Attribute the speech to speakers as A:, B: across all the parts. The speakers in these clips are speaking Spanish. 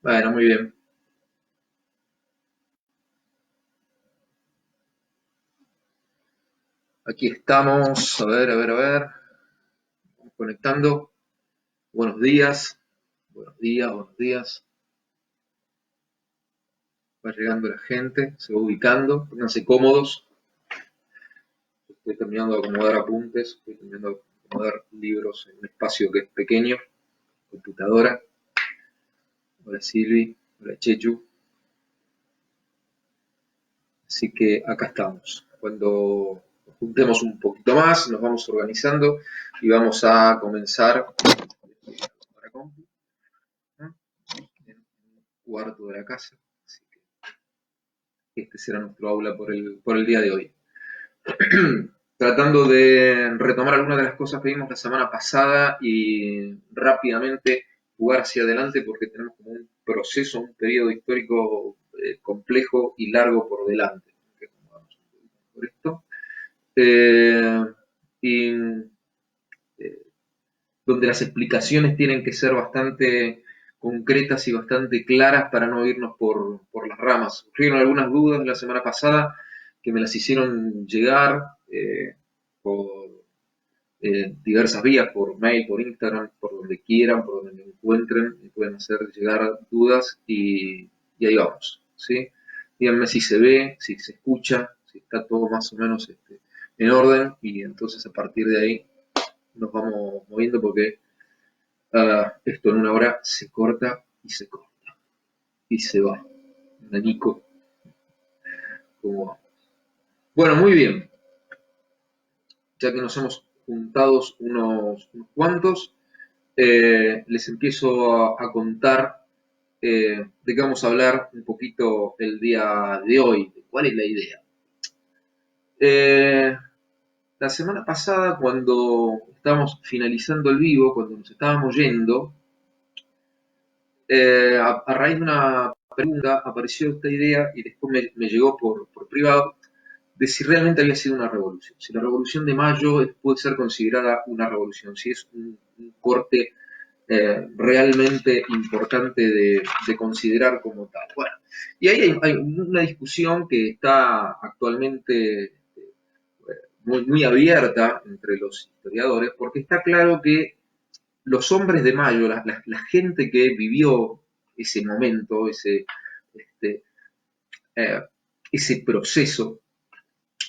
A: Bueno, muy bien. Aquí estamos. A ver. Vamos conectando. Buenos días. Buenos días, buenos días. Va llegando la gente, se va ubicando. Pónganse cómodos. Estoy terminando de acomodar apuntes. Estoy terminando de acomodar libros en un espacio que es pequeño. Computadora. Hola Silvi. Hola Chechu. Así que acá estamos. Cuando nos juntemos un poquito más, nos vamos organizando y vamos a comenzar para compu, ¿no? En un cuarto de la casa. Así que este será nuestro aula por el día de hoy. Tratando de retomar algunas de las cosas que vimos la semana pasada y rápidamente jugar hacia adelante porque tenemos como un proceso, un periodo histórico complejo y largo por delante. Por esto. Eh, y donde las explicaciones tienen que ser bastante concretas y bastante claras para no irnos por las ramas. Surgieron algunas dudas la semana pasada que me las hicieron llegar por diversas vías, por mail, por Instagram, por donde quieran, por donde me encuentren, me pueden hacer llegar dudas y ahí vamos, ¿sí? Díganme si se ve, si se escucha, si está todo más o menos en orden y entonces a partir de ahí nos vamos moviendo porque esto en una hora se corta y se corta y se va. Nico, ¿cómo va? Bueno, muy bien, ya que nos hemos juntado unos cuantos, les empiezo a contar de qué vamos a hablar un poquito el día de hoy. ¿Cuál es la idea? Eh, la semana pasada, cuando estábamos finalizando el vivo, cuando nos estábamos yendo, a raíz de una pregunta apareció esta idea y después me llegó por privado de si realmente había sido una revolución, si la revolución de mayo puede ser considerada una revolución, si es un corte realmente importante de considerar como tal. Bueno, y ahí hay una discusión que está actualmente muy abierta entre los historiadores, porque está claro que los hombres de Mayo, la gente que vivió ese momento, este, eh, ese proceso,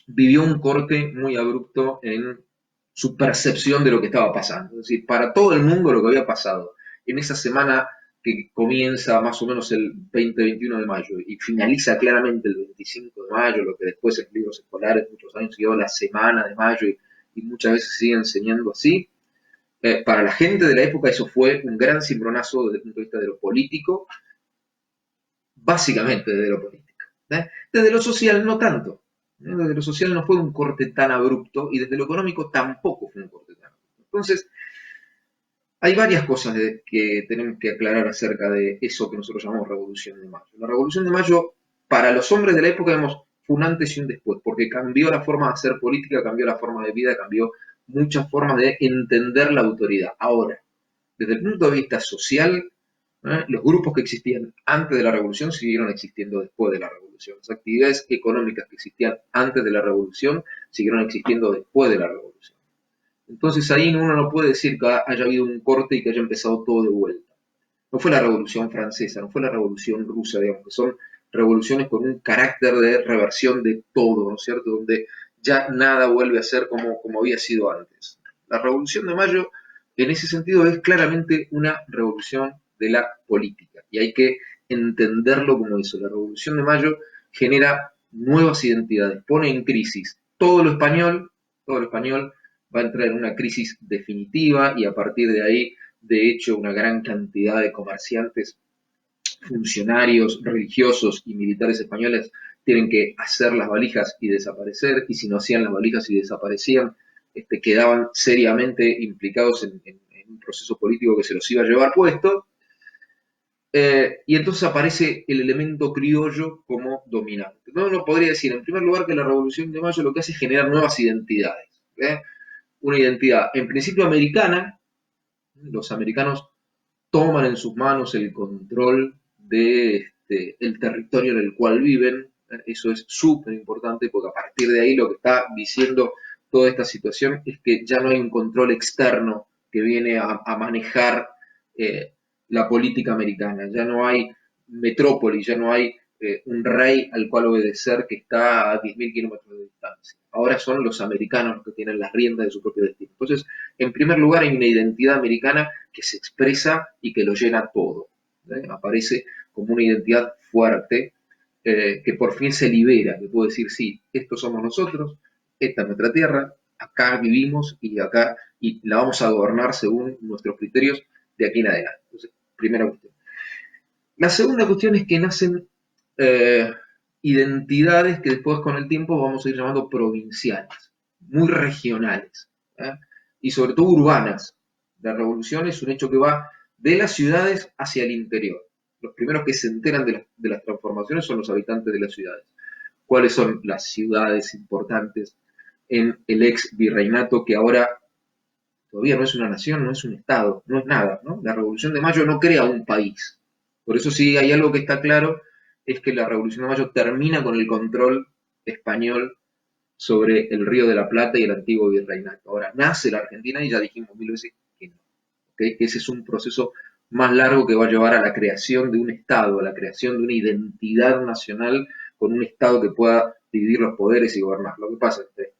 A: vivió un corte muy abrupto en su percepción de lo que estaba pasando. Es decir, para todo el mundo lo que había pasado en esa semana que comienza más o menos el 20-21 de mayo y finaliza claramente el 25 de mayo, lo que después en libros escolares muchos años siguió la semana de mayo y muchas veces sigue enseñando así. Para la gente de la época eso fue un gran cimbronazo desde el punto de vista de lo político, básicamente desde lo político. Desde lo social no tanto. Desde lo social no fue un corte tan abrupto y desde lo económico tampoco fue un corte tan abrupto. Entonces, hay varias cosas que tenemos que aclarar acerca de eso que nosotros llamamos Revolución de Mayo. La Revolución de Mayo, para los hombres de la época, vemos, fue un antes y un después, porque cambió la forma de hacer política, cambió la forma de vida, cambió muchas formas de entender la autoridad. Ahora, desde el punto de vista social, los grupos que existían antes de la revolución siguieron existiendo después de la revolución. Las actividades económicas que existían antes de la revolución siguieron existiendo después de la revolución. Entonces ahí uno no puede decir que haya habido un corte y que haya empezado todo de vuelta. No fue la revolución francesa, no fue la revolución rusa, digamos, que son revoluciones con un carácter de reversión de todo, ¿no es cierto? Donde ya nada vuelve a ser como había sido antes. La revolución de mayo, en ese sentido, es claramente una revolución de la política y hay que entenderlo como eso. La revolución de mayo genera nuevas identidades, pone en crisis todo lo español va a entrar en una crisis definitiva y a partir de ahí, de hecho, una gran cantidad de comerciantes, funcionarios religiosos y militares españoles tienen que hacer las valijas y desaparecer, y si no hacían las valijas y desaparecían, quedaban seriamente implicados en un proceso político que se los iba a llevar puesto, y entonces aparece el elemento criollo como dominante. No, uno podría decir, en primer lugar, que la Revolución de Mayo lo que hace es generar nuevas identidades. Una identidad, en principio americana, los americanos toman en sus manos el control de el territorio en el cual viven. Eso es súper importante porque a partir de ahí lo que está diciendo toda esta situación es que ya no hay un control externo que viene a manejar la política americana, ya no hay metrópoli, ya no hay un rey al cual obedecer que está a 10.000 kilómetros de distancia. Ahora son los americanos los que tienen las riendas de su propio destino. Entonces, en primer lugar, hay una identidad americana que se expresa y que lo llena todo. Aparece como una identidad fuerte que por fin se libera, que puede decir, sí, estos somos nosotros, esta es nuestra tierra, acá vivimos y acá y la vamos a gobernar según nuestros criterios de aquí en adelante. Entonces, primera cuestión. La segunda cuestión es que nacen eh, identidades que después con el tiempo vamos a ir llamando provinciales, muy regionales, ¿eh? Y sobre todo urbanas. La revolución es un hecho que va de las ciudades hacia el interior. Los primeros que se enteran de las transformaciones son los habitantes de las ciudades. ¿Cuáles son las ciudades importantes en el ex virreinato que ahora todavía no es una nación, no es un estado, no es nada, ¿no? La Revolución de Mayo no crea un país. Por eso sí hay algo que está claro, es que la Revolución de Mayo termina con el control español sobre el Río de la Plata y el antiguo virreinato. Ahora nace la Argentina y ya dijimos mil veces que no. ¿Okay? Que ese es un proceso más largo que va a llevar a la creación de un Estado, a la creación de una identidad nacional con un Estado que pueda dividir los poderes y gobernar. Lo que pasa entre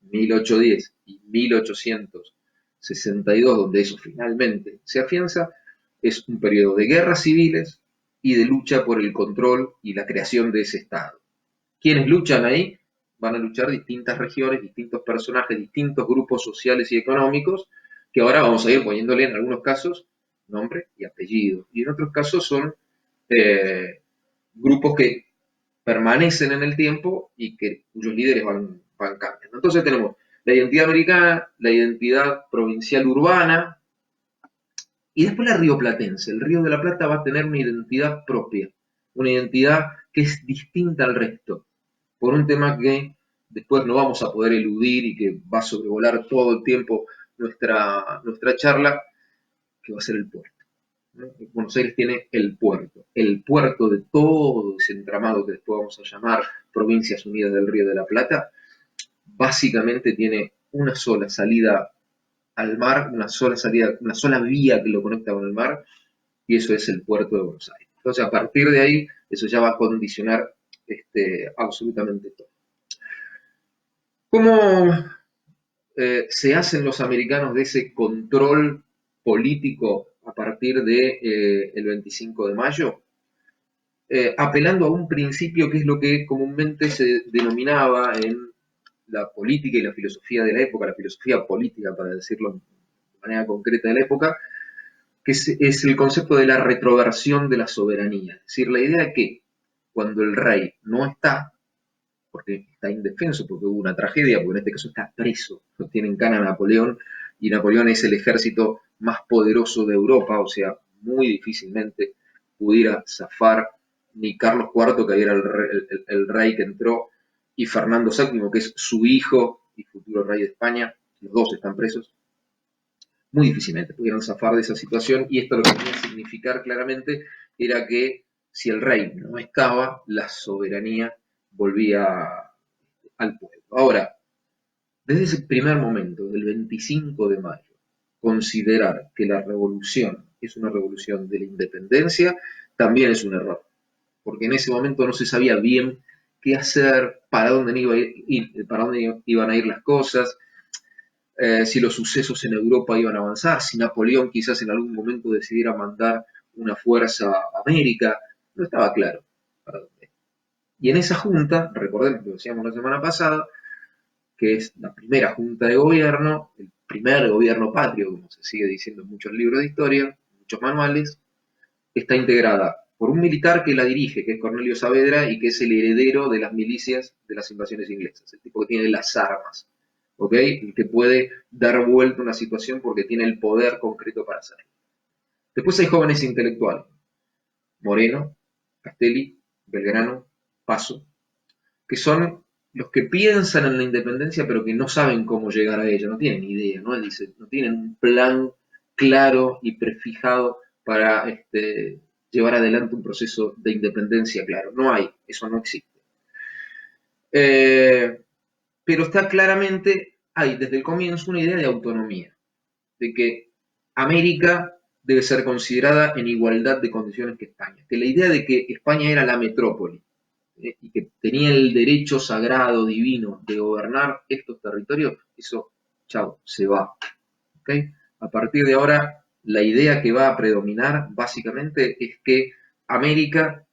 A: 1810 y 1862, donde eso finalmente se afianza, es un periodo de guerras civiles y de lucha por el control y la creación de ese Estado. ¿Quiénes luchan ahí? Van a luchar distintas regiones, distintos personajes, distintos grupos sociales y económicos, que ahora vamos a ir poniéndole en algunos casos nombre y apellido. Y en otros casos son grupos que permanecen en el tiempo y cuyos líderes van cambiando. Entonces tenemos la identidad americana, la identidad provincial urbana, y después la rioplatense. El Río de la Plata va a tener una identidad propia, una identidad que es distinta al resto, por un tema que después no vamos a poder eludir y que va a sobrevolar todo el tiempo nuestra charla, que va a ser el puerto. ¿No? Buenos Aires tiene el puerto de todo ese entramado que después vamos a llamar Provincias Unidas del Río de la Plata, básicamente tiene una sola salida al mar, una sola salida, una sola vía que lo conecta con el mar, y eso es el puerto de Buenos Aires. Entonces, a partir de ahí, eso ya va a condicionar absolutamente todo. ¿Cómo se hacen los americanos de ese control político a partir de, el 25 de mayo? Apelando a un principio que es lo que comúnmente se denominaba en la política y la filosofía de la época, la filosofía política, para decirlo de manera concreta de la época, que es el concepto de la retroversión de la soberanía. Es decir, la idea de que cuando el rey no está, porque está indefenso, porque hubo una tragedia, porque en este caso está preso, lo tienen cana a Napoleón, y Napoleón es el ejército más poderoso de Europa, o sea, muy difícilmente pudiera zafar ni Carlos IV, que era el rey que entró, y Fernando VII, que es su hijo y futuro rey de España, los dos están presos, muy difícilmente pudieron zafar de esa situación, y esto lo que quería significar claramente era que si el rey no estaba, la soberanía volvía al pueblo. Ahora, desde ese primer momento, del 25 de mayo, considerar que la revolución es una revolución de la independencia también es un error, porque en ese momento no se sabía bien qué hacer, para dónde iban a ir las cosas, si los sucesos en Europa iban a avanzar, si Napoleón quizás en algún momento decidiera mandar una fuerza a América, no estaba claro para dónde. Y en esa junta, recordemos lo decíamos la semana pasada, que es la primera junta de gobierno, el primer gobierno patrio, como se sigue diciendo en muchos libros de historia, en muchos manuales, está integrada por un militar que la dirige, que es Cornelio Saavedra, y que es el heredero de las milicias de las invasiones inglesas, el tipo que tiene las armas, ¿ok? El que puede dar vuelta a una situación porque tiene el poder concreto para hacerlo. Después hay jóvenes intelectuales, Moreno, Castelli, Belgrano, Paso, que son los que piensan en la independencia pero que no saben cómo llegar a ella, no tienen idea, no tienen un plan claro y prefijado para llevar adelante un proceso de independencia claro. No hay, eso no existe. Eh, pero está claramente, hay desde el comienzo una idea de autonomía, de que América debe ser considerada en igualdad de condiciones que España, que la idea de que España era la metrópoli y que tenía el derecho sagrado, divino, de gobernar estos territorios, eso, chao, se va. ¿Okay? A partir de ahora, la idea que va a predominar básicamente es que América,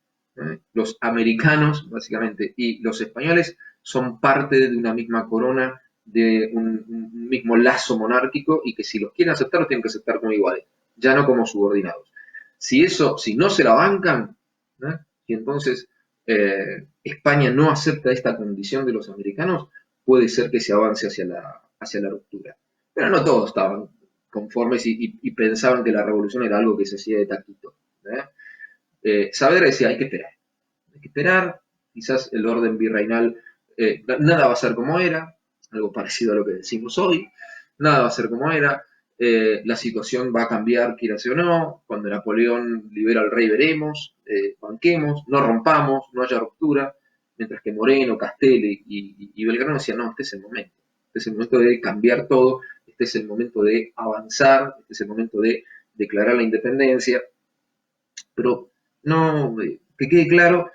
A: los americanos básicamente y los españoles son parte de una misma corona, de un mismo lazo monárquico y que si los quieren aceptar, los tienen que aceptar como iguales, ya no como subordinados. Si no se la bancan, y entonces España no acepta esta condición de los americanos, puede ser que se avance hacia la ruptura. Pero no todos estaban conformes y pensaban que la revolución era algo que se hacía de taquito. Saavedra decía, hay que esperar, quizás el orden virreinal, nada va a ser como era, algo parecido a lo que decimos hoy, nada va a ser como era, la situación va a cambiar, quieras o no, cuando Napoleón libera al rey veremos, banquemos, no rompamos, no haya ruptura, mientras que Moreno, Castelli y Belgrano decían, no, este es el momento de cambiar todo, este es el momento de avanzar, este es el momento de declarar la independencia, pero no, que quede claro,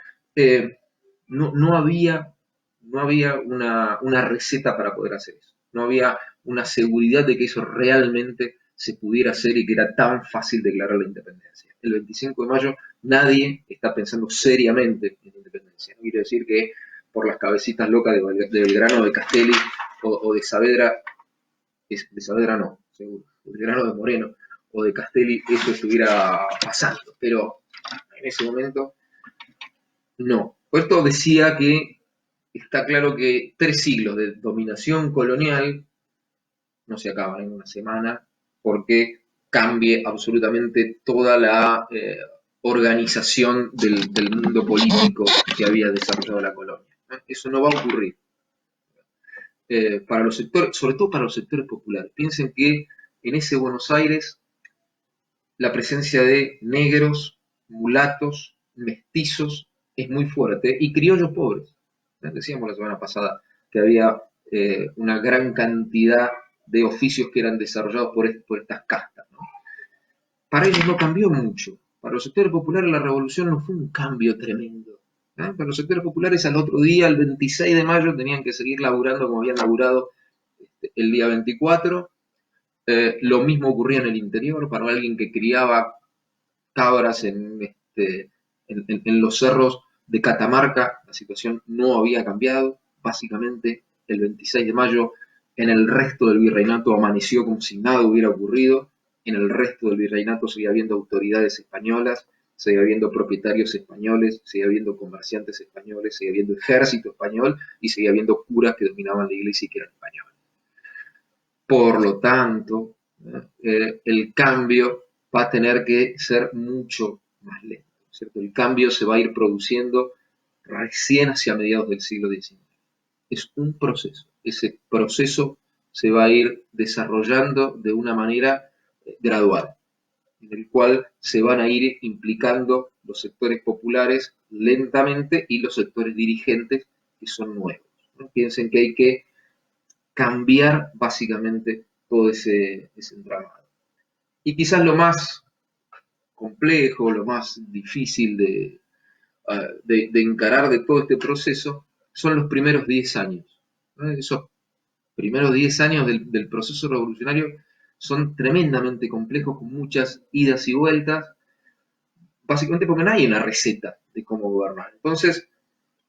A: no había, no había una receta para poder hacer eso, no había una seguridad de que eso realmente se pudiera hacer y que era tan fácil declarar la independencia. El 25 de mayo nadie está pensando seriamente en la independencia. No quiere decir que por las cabecitas locas de Belgrano, de Castelli o de Saavedra, de Saavedra no, seguro, de Belgrano, de Moreno o de Castelli eso estuviera pasando, pero en ese momento no. Puerto decía que está claro que 3 siglos de dominación colonial no se acaban en una semana porque cambie absolutamente toda la organización del mundo político que había desarrollado la colonia. Eso no va a ocurrir. Para los sectores, sobre todo para los sectores populares. Piensen que en ese Buenos Aires la presencia de negros, mulatos, mestizos es muy fuerte y criollos pobres. Decíamos la semana pasada que había una gran cantidad de oficios que eran desarrollados por estas castas. ¿No? Para ellos no cambió mucho. Para los sectores populares la revolución no fue un cambio tremendo. Para los sectores populares al otro día, el 26 de mayo, tenían que seguir laburando como habían laburado el día 24. Lo mismo ocurría en el interior, para alguien que criaba cabras en los cerros de Catamarca, la situación no había cambiado. Básicamente, el 26 de mayo, en el resto del virreinato amaneció como si nada hubiera ocurrido. En el resto del virreinato seguía habiendo autoridades españolas, seguía habiendo propietarios españoles, seguía habiendo comerciantes españoles, seguía habiendo ejército español y seguía habiendo curas que dominaban la iglesia y que eran españoles. Por lo tanto, el cambio va a tener que ser mucho más lento, ¿cierto? El cambio se va a ir produciendo recién hacia mediados del siglo XIX. Es un proceso. Ese proceso se va a ir desarrollando de una manera gradual, en el cual se van a ir implicando los sectores populares lentamente y los sectores dirigentes que son nuevos. ¿No? Piensen que hay que cambiar básicamente todo ese entramado. Y quizás lo más complejo, lo más difícil de encarar de todo este proceso son los primeros 10 años. ¿No? Esos primeros 10 años del proceso revolucionario son tremendamente complejos, con muchas idas y vueltas, básicamente porque no hay una receta de cómo gobernar. Entonces,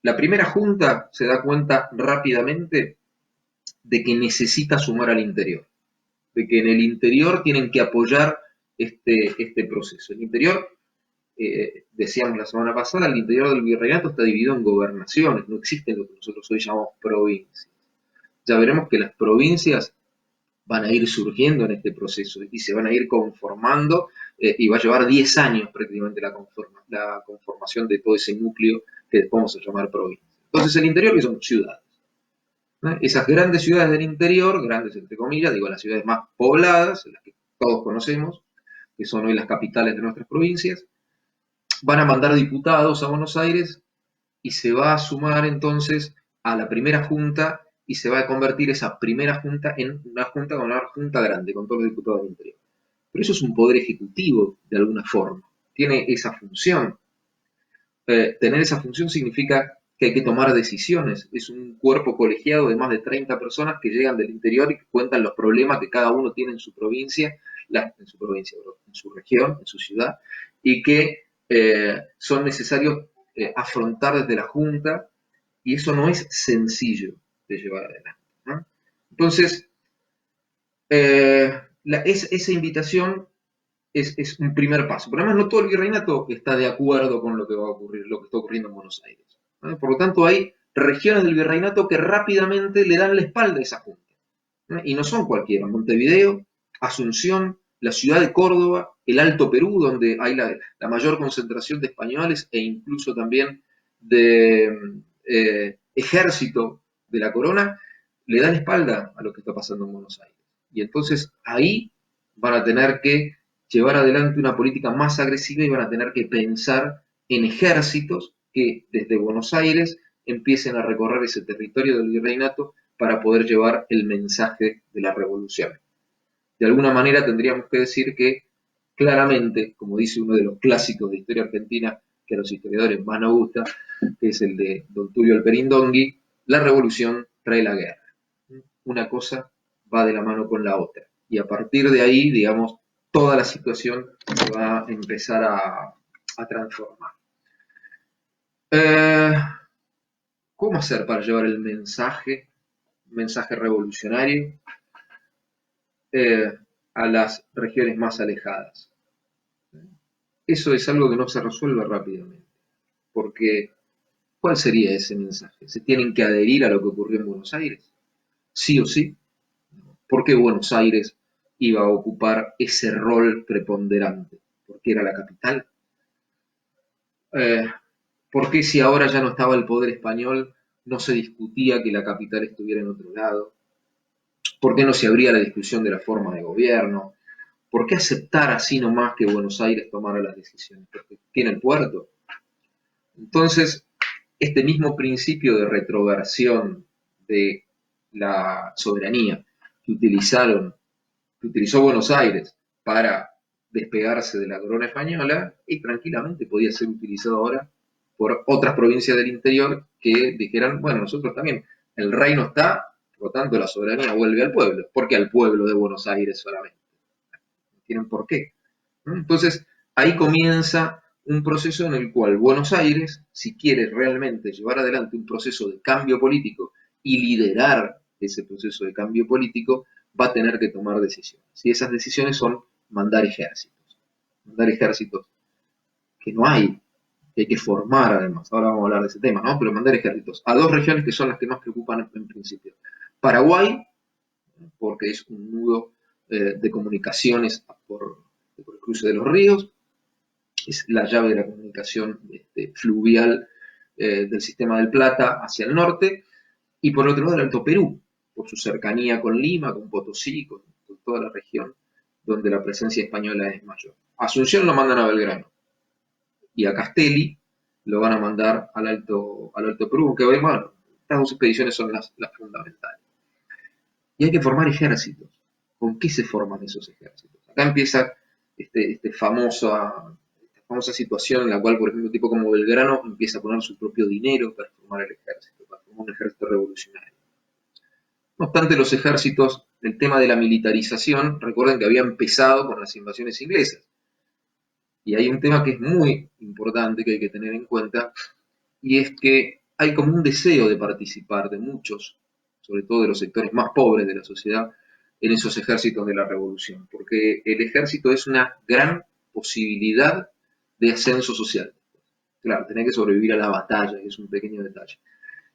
A: la primera junta se da cuenta rápidamente de que necesita sumar al interior, de que en el interior tienen que apoyar este proceso. El interior, decíamos la semana pasada, el interior del virreinato está dividido en gobernaciones, no existen lo que nosotros hoy llamamos provincias. Ya veremos que las provincias van a ir surgiendo en este proceso y se van a ir conformando y va a llevar 10 años prácticamente la conformación de todo ese núcleo que después vamos a llamar provincia. Entonces el interior que son ciudades. Esas grandes ciudades del interior, grandes entre comillas, digo las ciudades más pobladas, las que todos conocemos, que son hoy las capitales de nuestras provincias, van a mandar diputados a Buenos Aires y se va a sumar entonces a la primera junta y se va a convertir esa primera junta en una junta grande con todos los diputados del interior. Pero eso es un poder ejecutivo de alguna forma, tiene esa función. Tener esa función significa que hay que tomar decisiones. Es un cuerpo colegiado de más de 30 personas que llegan del interior y que cuentan los problemas que cada uno tiene en su provincia, en su región, en su ciudad, y que son necesarios afrontar desde la Junta, y eso no es sencillo de llevar adelante, ¿no? Entonces, esa invitación es un primer paso. Pero además no todo el virreinato está de acuerdo con lo que va a ocurrir, lo que está ocurriendo en Buenos Aires, ¿no? Por lo tanto, hay regiones del virreinato que rápidamente le dan la espalda a esa junta, ¿no? Y no son cualquiera. Montevideo, Asunción, la ciudad de Córdoba, el Alto Perú, donde hay la mayor concentración de españoles e incluso también de ejército de la corona, le dan espalda a lo que está pasando en Buenos Aires. Y entonces ahí van a tener que llevar adelante una política más agresiva y van a tener que pensar en ejércitos que desde Buenos Aires empiecen a recorrer ese territorio del virreinato para poder llevar el mensaje de la revolución. De alguna manera tendríamos que decir que claramente, como dice uno de los clásicos de historia argentina que a los historiadores más nos gusta, que es el de Don Tulio Alperindongui, la revolución trae la guerra. Una cosa va de la mano con la otra. Y a partir de ahí, digamos, toda la situación se va a empezar a transformar. ¿Cómo hacer para llevar el mensaje revolucionario, a las regiones más alejadas? Eso es algo que no se resuelve rápidamente, porque ¿cuál sería ese mensaje? ¿Se tienen que adherir a lo que ocurrió en Buenos Aires? ¿Sí o sí? ¿Por qué Buenos Aires iba a ocupar ese rol preponderante? ¿Porque era la capital? ¿Por qué si ahora ya no estaba el poder español no se discutía que la capital estuviera en otro lado? ¿Por qué no se abría la discusión de la forma de gobierno? ¿Por qué aceptar así nomás que Buenos Aires tomara las decisiones? Porque tiene el puerto. Entonces, este mismo principio de retroversión de la soberanía que utilizó Buenos Aires para despegarse de la corona española, y tranquilamente podía ser utilizado ahora por otras provincias del interior que dijeran, bueno, nosotros también, el reino está, por lo tanto la soberanía vuelve al pueblo. ¿Por qué al pueblo de Buenos Aires solamente? No tienen por qué. Entonces, ahí comienza un proceso en el cual Buenos Aires, si quiere realmente llevar adelante un proceso de cambio político y liderar ese proceso de cambio político, va a tener que tomar decisiones. Y esas decisiones son mandar ejércitos. Mandar ejércitos que no hay, que hay que formar además. Ahora vamos a hablar de ese tema, ¿no? Pero mandar ejércitos a dos regiones que son las que más preocupan en principio. Paraguay, porque es un nudo de comunicaciones por el cruce de los ríos, es la llave de la comunicación fluvial del sistema del Plata hacia el norte, y por otro lado el Alto Perú, por su cercanía con Lima, con Potosí, con toda la región donde la presencia española es mayor. A Asunción lo mandan a Belgrano, y a Castelli lo van a mandar al Alto Perú, que bueno, estas dos expediciones son las fundamentales. Y hay que formar ejércitos. ¿Con qué se forman esos ejércitos? Acá empieza esta famosa situación en la cual, por ejemplo, un tipo como Belgrano empieza a poner su propio dinero para formar el ejército, para formar un ejército revolucionario. No obstante, los ejércitos, el tema de la militarización, recuerden que había empezado con las invasiones inglesas. Y hay un tema que es muy importante que hay que tener en cuenta, y es que hay como un deseo de participar de muchos, sobre todo de los sectores más pobres de la sociedad, en esos ejércitos de la revolución, porque el ejército es una gran posibilidad de ascenso social. Claro, tenés que sobrevivir a la batalla, que es un pequeño detalle,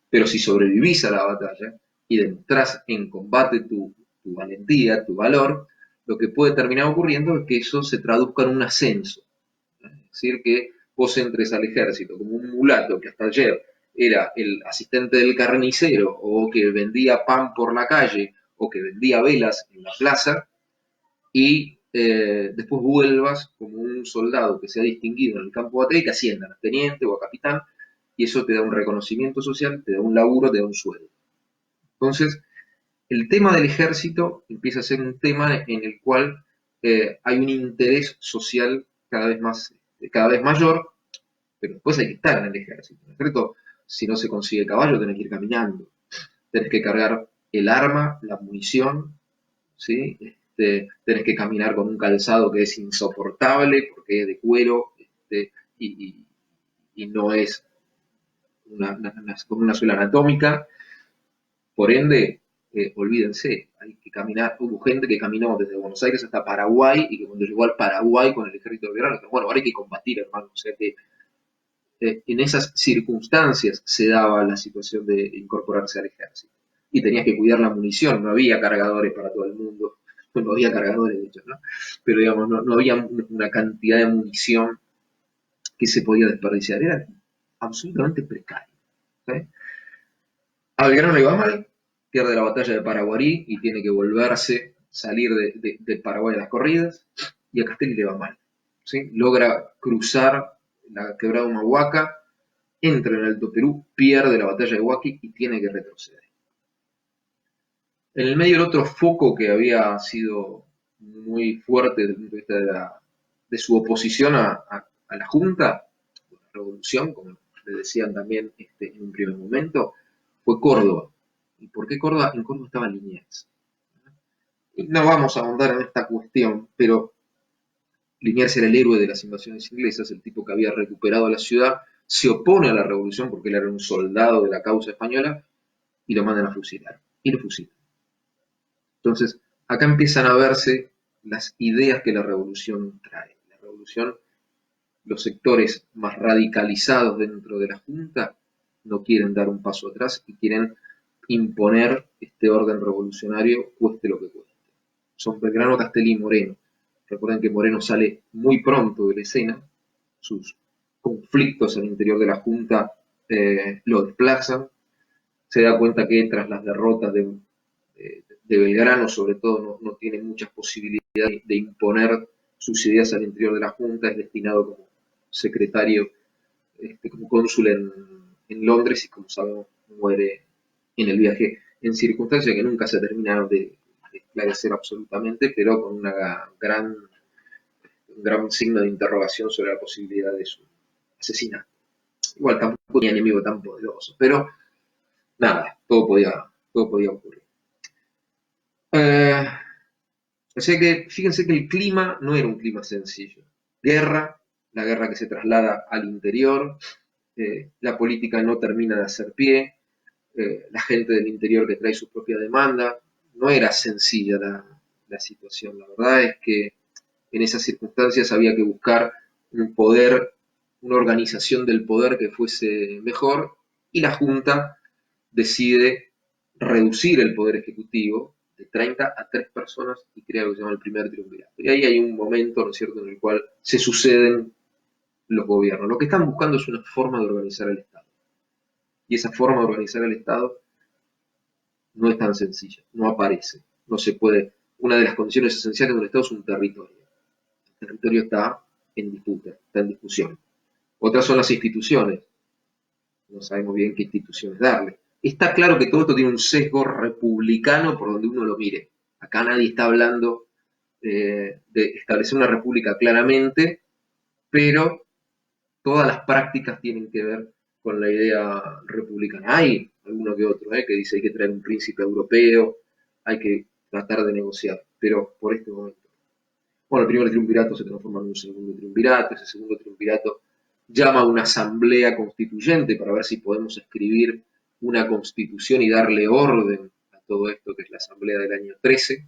A: pero si sobrevivís a la batalla y demostrás en combate tu valentía, tu valor, lo que puede terminar ocurriendo es que eso se traduzca en un ascenso. Es decir, que vos entres al ejército como un mulato que hasta ayer era el asistente del carnicero, o que vendía pan por la calle, o que vendía velas en la plaza, y después vuelvas como un soldado que se ha distinguido en el campo de batalla y te asciendan a teniente o a capitán, y eso te da un reconocimiento social, te da un laburo, te da un sueldo. Entonces, el tema del ejército empieza a ser un tema en el cual hay un interés social cada vez mayor, pero después hay que estar en el ejército. ¿No es cierto? Si no se consigue caballo, tenés que ir caminando, tenés que cargar el arma, la munición, ¿sí? Tenés que caminar con un calzado que es insoportable porque es de cuero y no es con una suela anatómica. Por ende, olvídense, hay que caminar. Hubo gente que caminó desde Buenos Aires hasta Paraguay y que cuando llegó al Paraguay con el ejército de verano, bueno, ahora hay que combatir, hermano. O sea que en esas circunstancias se daba la situación de incorporarse al ejército. Y tenías que cuidar la munición, no había cargadores para todo el mundo, no había cargadores de hecho, ¿no? Pero digamos, no había una cantidad de munición que se podía desperdiciar, era absolutamente precario. ¿Sí? A Belgrano le va mal, pierde la batalla de Paraguarí y tiene que volverse, salir de Paraguay a las corridas, y a Castelli le va mal. ¿Sí? Logra cruzar la quebrada Humahuaca, entra en Alto Perú, pierde la batalla de Huaki y tiene que retroceder. En el medio el otro foco que había sido muy fuerte desde el punto de vista de su oposición a la Junta, a la revolución, como le decían también en un primer momento, fue Córdoba. ¿Y por qué Córdoba? En Córdoba estaba Liniers. Y no vamos a ahondar en esta cuestión, pero Liniers era el héroe de las invasiones inglesas, el tipo que había recuperado la ciudad, se opone a la revolución porque él era un soldado de la causa española y lo mandan a fusilar. Y lo fusilan. Entonces, acá empiezan a verse las ideas que la revolución trae. La revolución, los sectores más radicalizados dentro de la Junta no quieren dar un paso atrás y quieren imponer este orden revolucionario, cueste lo que cueste. Son Belgrano, Castelli y Moreno. Recuerden que Moreno sale muy pronto de la escena, sus conflictos al interior de la Junta lo desplazan, se da cuenta que tras las derrotas de Belgrano, sobre todo, no tiene muchas posibilidades de imponer sus ideas al interior de la Junta, es destinado como secretario, como cónsul en Londres y, como sabemos, muere en el viaje en circunstancias que nunca se terminaron de esclarecer absolutamente, pero con un gran signo de interrogación sobre la posibilidad de su asesinato. Igual tampoco tenía enemigo tan poderoso, pero nada, todo podía ocurrir. O sea que fíjense que el clima no era un clima sencillo. Guerra, la guerra que se traslada al interior, la política no termina de hacer pie, la gente del interior que trae su propia demanda. No era sencilla la situación. La verdad es que en esas circunstancias había que buscar un poder, una organización del poder que fuese mejor, y la Junta decide reducir el poder ejecutivo de 30 a 3 personas y crea lo que se llama el primer triunvirato. Y ahí hay un momento, ¿no es cierto?, en el cual se suceden los gobiernos. Lo que están buscando es una forma de organizar el Estado. Y esa forma de organizar el Estado no es tan sencilla, no aparece, no se puede. Una de las condiciones esenciales de un Estado es un territorio. El territorio está en disputa, está en discusión. Otras son las instituciones. No sabemos bien qué instituciones darle. Está claro que todo esto tiene un sesgo republicano por donde uno lo mire. Acá nadie está hablando de establecer una república claramente, pero todas las prácticas tienen que ver con la idea republicana. Hay alguno que otro que dice hay que traer un príncipe europeo, hay que tratar de negociar, pero por este momento. Bueno, el primer triunvirato se transforma en un segundo triunvirato, ese segundo triunvirato llama a una asamblea constituyente para ver si podemos escribir una constitución y darle orden a todo esto, que es la asamblea del año 13,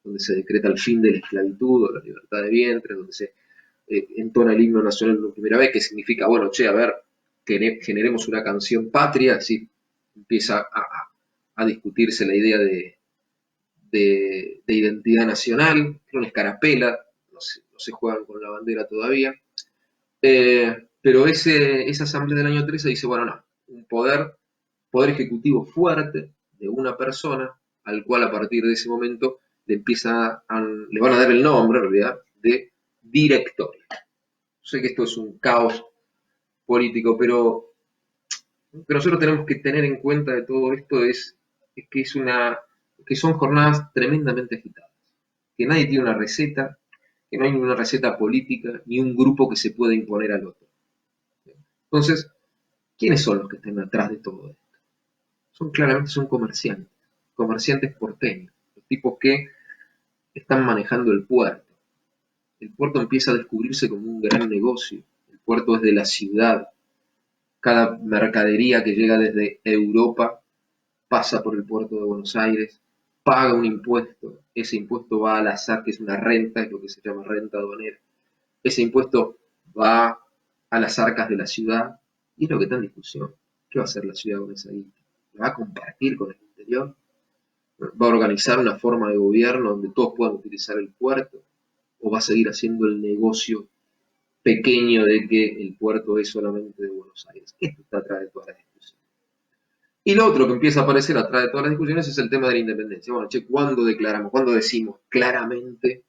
A: donde se decreta el fin de la esclavitud o la libertad de vientre, donde se entona el himno nacional por primera vez, que significa, bueno, che, a ver, que generemos una canción patria, así empieza a discutirse la idea de identidad nacional, una escarapela, no se juegan con la bandera todavía. Pero esa asamblea del año 13 dice, bueno, no, un poder ejecutivo fuerte de una persona, al cual a partir de ese momento le van a dar el nombre, en realidad, de directorio. Sé que esto es un caos político, pero nosotros tenemos que tener en cuenta de todo esto que son jornadas tremendamente agitadas, que nadie tiene una receta, que no hay ninguna receta política, ni un grupo que se pueda imponer al otro. Entonces, ¿quiénes son los que están atrás de todo esto? Claramente son comerciantes, comerciantes porteños, los tipos que están manejando el puerto. El puerto empieza a descubrirse como un gran negocio. El puerto es de la ciudad. Cada mercadería que llega desde Europa pasa por el puerto de Buenos Aires, paga un impuesto. Ese impuesto va a la SAC, que es una renta, es lo que se llama renta aduanera. Ese impuesto va a las arcas de la ciudad y es lo que está en discusión. ¿Qué va a hacer la ciudad con esa guita? ¿La va a compartir con el interior? ¿Va a organizar una forma de gobierno donde todos puedan utilizar el puerto? ¿O va a seguir haciendo el negocio pequeño de que el puerto es solamente de Buenos Aires? Esto está atrás de todas las discusiones. Y lo otro que empieza a aparecer atrás de todas las discusiones es el tema de la independencia. Bueno, che, ¿cuándo declaramos? ¿Cuándo decimos claramente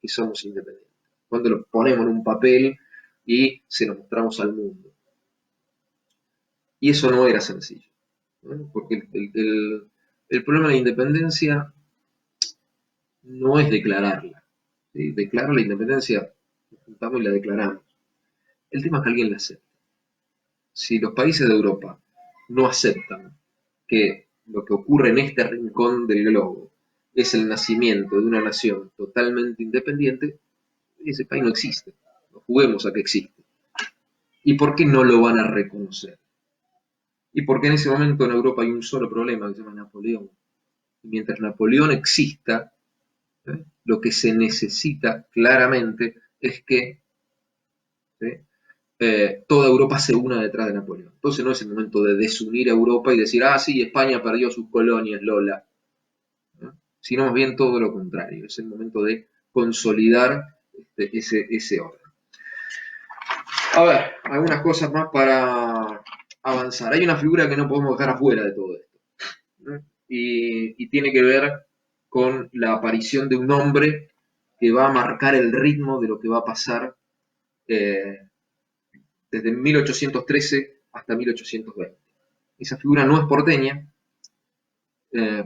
A: que somos independientes? ¿Cuándo lo ponemos en un papel y se lo mostramos al mundo? Y eso no era sencillo, ¿no? Porque el problema de la independencia no es declararla. ¿Sí? Declarar la independencia, nos juntamos y la declaramos. El tema es que alguien la acepte. Si los países de Europa no aceptan que lo que ocurre en este rincón del globo es el nacimiento de una nación totalmente independiente, ese país no existe. No juguemos a que existe. ¿Y por qué no lo van a reconocer? Y porque en ese momento en Europa hay un solo problema que se llama Napoleón. Y mientras Napoleón exista, lo que se necesita claramente es que ¿sí? Toda Europa se una detrás de Napoleón. Entonces no es el momento de desunir a Europa y decir, ah, sí, España perdió sus colonias, Lola. ¿No? Sino más bien todo lo contrario. Es el momento de consolidar ese orden. A ver, algunas cosas más para avanzar. Hay una figura que no podemos dejar afuera de todo esto, ¿no? Y tiene que ver con la aparición de un hombre que va a marcar el ritmo de lo que va a pasar desde 1813 hasta 1820. Esa figura no es porteña,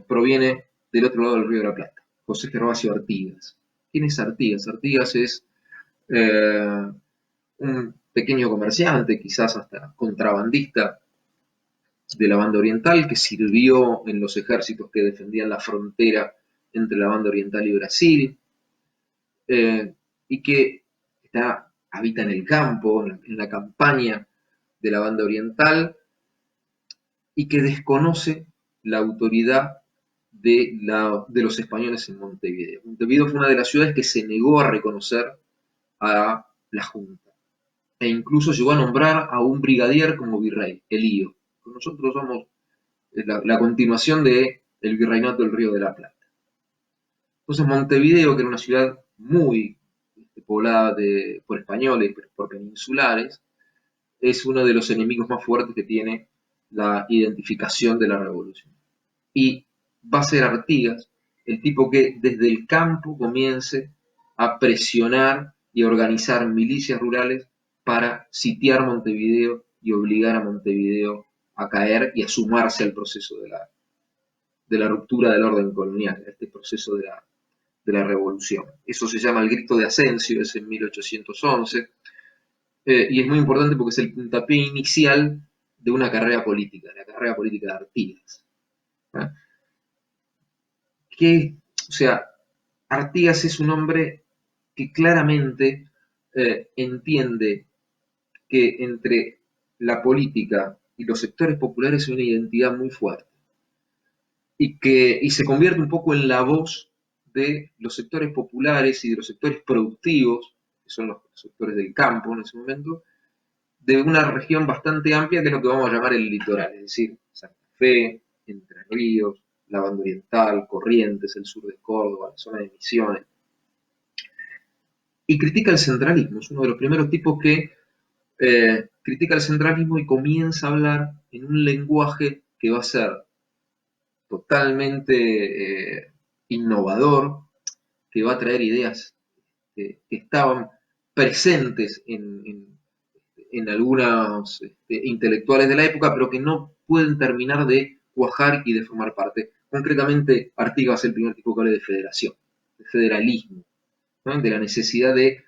A: proviene del otro lado del Río de la Plata, José Gervasio Artigas. ¿Quién es Artigas? Artigas es un pequeño comerciante, quizás hasta contrabandista de la banda oriental, que sirvió en los ejércitos que defendían la frontera entre la banda oriental y Brasil, y que habita en el campo, en la campaña de la banda oriental, y que desconoce la autoridad de los españoles en Montevideo. Montevideo fue una de las ciudades que se negó a reconocer a la Junta, e incluso llegó a nombrar a un brigadier como virrey, Elío. Nosotros somos la continuación del virreinato del Río de la Plata. Entonces Montevideo, que era una ciudad muy poblada por españoles, por peninsulares, es uno de los enemigos más fuertes que tiene la identificación de la revolución. Y va a ser Artigas el tipo que desde el campo comience a presionar y a organizar milicias rurales para sitiar Montevideo y obligar a Montevideo a caer y a sumarse al proceso de la ruptura del orden colonial, a este proceso de la revolución. Eso se llama el Grito de Asensio, es en 1811, y es muy importante porque es el puntapié inicial de una carrera política, la carrera política de Artigas. ¿Eh? O sea, Artigas es un hombre que claramente entiende que entre la política y los sectores populares hay una identidad muy fuerte y se convierte un poco en la voz de los sectores populares y de los sectores productivos, que son los sectores del campo en ese momento, de una región bastante amplia que es lo que vamos a llamar el litoral, es decir, Santa Fe, Entre Ríos, la banda oriental, Corrientes, el sur de Córdoba, la zona de Misiones. Y critica el centralismo, es uno de los primeros tipos que critica el centralismo y comienza a hablar en un lenguaje que va a ser totalmente innovador, que va a traer ideas que estaban presentes en algunos intelectuales de la época, pero que no pueden terminar de cuajar y de formar parte. Concretamente, Artigas es el primer tipo que habla de federación, de federalismo, ¿no? De la necesidad de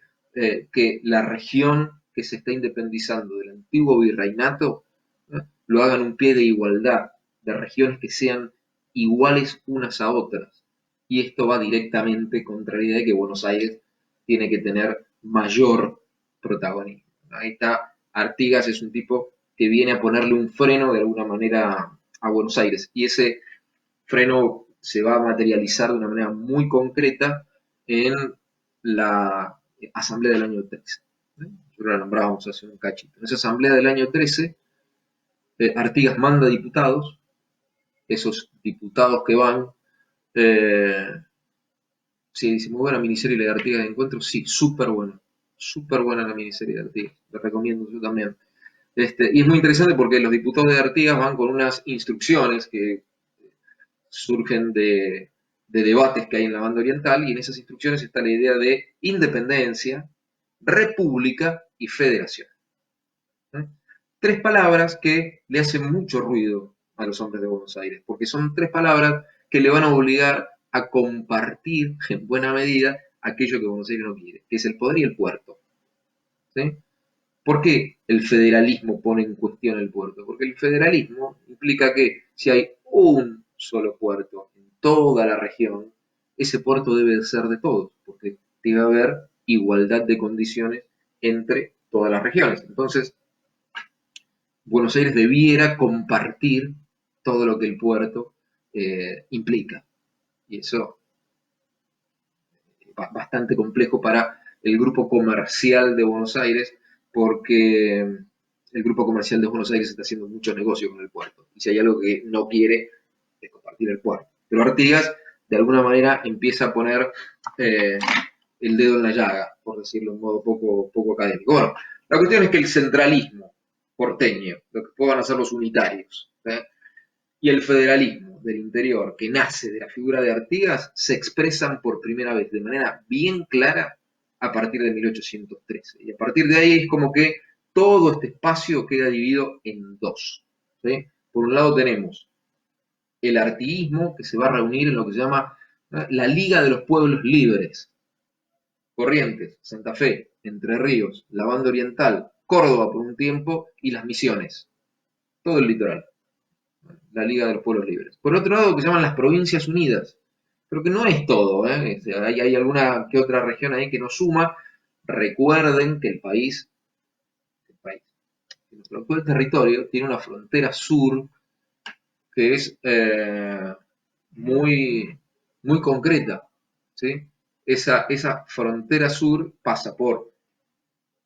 A: que la región que se está independizando del antiguo virreinato, ¿no?, lo hagan un pie de igualdad, de regiones que sean iguales unas a otras. Y esto va directamente contra la idea de que Buenos Aires tiene que tener mayor protagonismo. Ahí está, Artigas es un tipo que viene a ponerle un freno de alguna manera a Buenos Aires. Y ese freno se va a materializar de una manera muy concreta en la asamblea del año 13. Yo la nombrábamos hace un cachito. En esa asamblea del año 13, Artigas manda diputados, esos diputados que van, eh, sí, dice, muy buena miniserie la de Artigas de Encuentro, sí, súper buena la miniserie de Artigas, la recomiendo yo también. Y es muy interesante porque los diputados de Artigas van con unas instrucciones que surgen de debates que hay en la banda oriental, y en esas instrucciones está la idea de independencia, república y federación. ¿Eh? Tres palabras que le hacen mucho ruido a los hombres de Buenos Aires, porque son tres palabras que le van a obligar a compartir en buena medida aquello que Buenos Aires no quiere, que es el poder y el puerto. ¿Sí? ¿Por qué el federalismo pone en cuestión el puerto? Porque el federalismo implica que si hay un solo puerto en toda la región, ese puerto debe de ser de todos, porque debe haber igualdad de condiciones entre todas las regiones. Entonces, Buenos Aires debiera compartir todo lo que el puerto implica. Y eso es bastante complejo para el grupo comercial de Buenos Aires, porque el grupo comercial de Buenos Aires está haciendo mucho negocio con el puerto. Y si hay algo que no quiere, es compartir el puerto. Pero Artigas, de alguna manera, empieza a poner eh, el dedo en la llaga, por decirlo de un modo poco académico. Bueno, la cuestión es que el centralismo porteño, lo que puedan hacer los unitarios, y el federalismo del interior, que nace de la figura de Artigas, se expresan por primera vez de manera bien clara a partir de 1813. Y a partir de ahí es como que todo este espacio queda dividido en dos. ¿Sí? Por un lado tenemos el artiguismo, que se va a reunir en lo que se llama la Liga de los Pueblos Libres. Corrientes, Santa Fe, Entre Ríos, la Banda Oriental, Córdoba por un tiempo y las Misiones. Todo el litoral. La Liga de los Pueblos Libres. Por otro lado, que se llaman las Provincias Unidas, pero que no es todo, ¿eh? O sea, hay alguna que otra región ahí que no suma. Recuerden que que nuestro actual territorio tiene una frontera sur que es muy, muy concreta, ¿sí? Esa frontera sur pasa por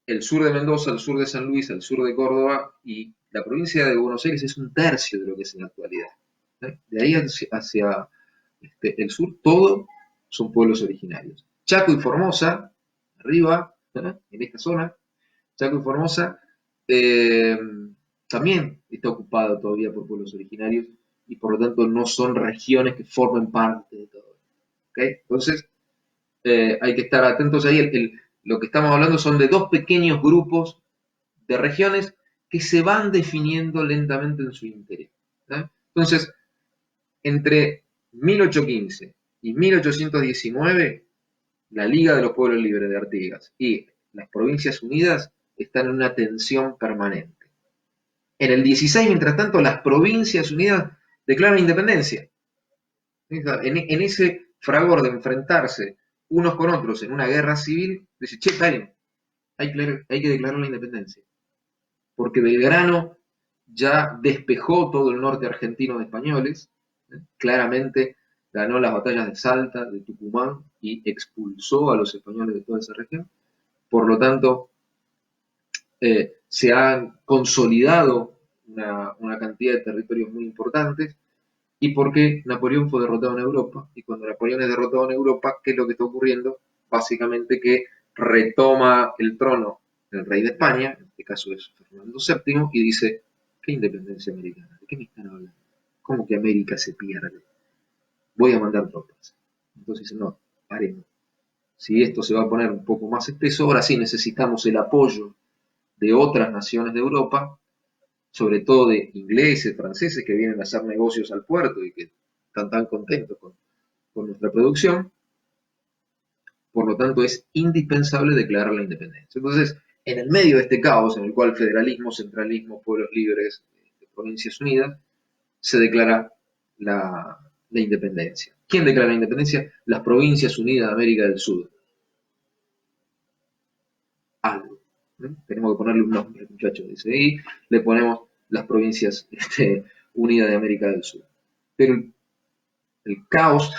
A: el sur de Mendoza, el sur de San Luis, el sur de Córdoba, y la provincia de Buenos Aires es un tercio de lo que es en la actualidad. De ahí hacia el sur, todo son pueblos originarios. Chaco y Formosa, arriba, en esta zona, Chaco y Formosa, eh, también está ocupado todavía por pueblos originarios y por lo tanto no son regiones que formen parte de todo. ¿Okay? Entonces, hay que estar atentos ahí. Lo que estamos hablando son de dos pequeños grupos de regiones que se van definiendo lentamente en su interior. ¿No? Entonces, entre 1815 y 1819, la Liga de los Pueblos Libres de Artigas y las Provincias Unidas están en una tensión permanente. En el 16, mientras tanto, las Provincias Unidas declaran independencia. En ese fragor de enfrentarse unos con otros en una guerra civil, dice, che, paren, hay que declarar la independencia. Porque Belgrano ya despejó todo el norte argentino de españoles, claramente ganó las batallas de Salta, de Tucumán, y expulsó a los españoles de toda esa región. Por lo tanto, se han consolidado una cantidad de territorios muy importantes, y porque Napoleón fue derrotado en Europa, y cuando Napoleón es derrotado en Europa, ¿qué es lo que está ocurriendo? Básicamente que retoma el trono el rey de España, en este caso es Fernando VII, y dice, ¿qué independencia americana? ¿De qué me están hablando? ¿Cómo que América se pierde? Voy a mandar tropas. Entonces dice, no, paremos. si esto se va a poner un poco más espeso, ahora sí necesitamos el apoyo de otras naciones de Europa, sobre todo de ingleses, franceses, que vienen a hacer negocios al puerto y que están tan contentos con nuestra producción. Por lo tanto, es indispensable declarar la independencia. Entonces, en el medio de este caos, en el cual federalismo, centralismo, pueblos libres, provincias unidas, se declara la independencia. ¿Quién declara la independencia? Las Provincias Unidas de América del Sur. Algo. ¿No? Tenemos que ponerle un nombre, muchachos. Dice, y le ponemos las Provincias Unidas de América del Sur. Pero el caos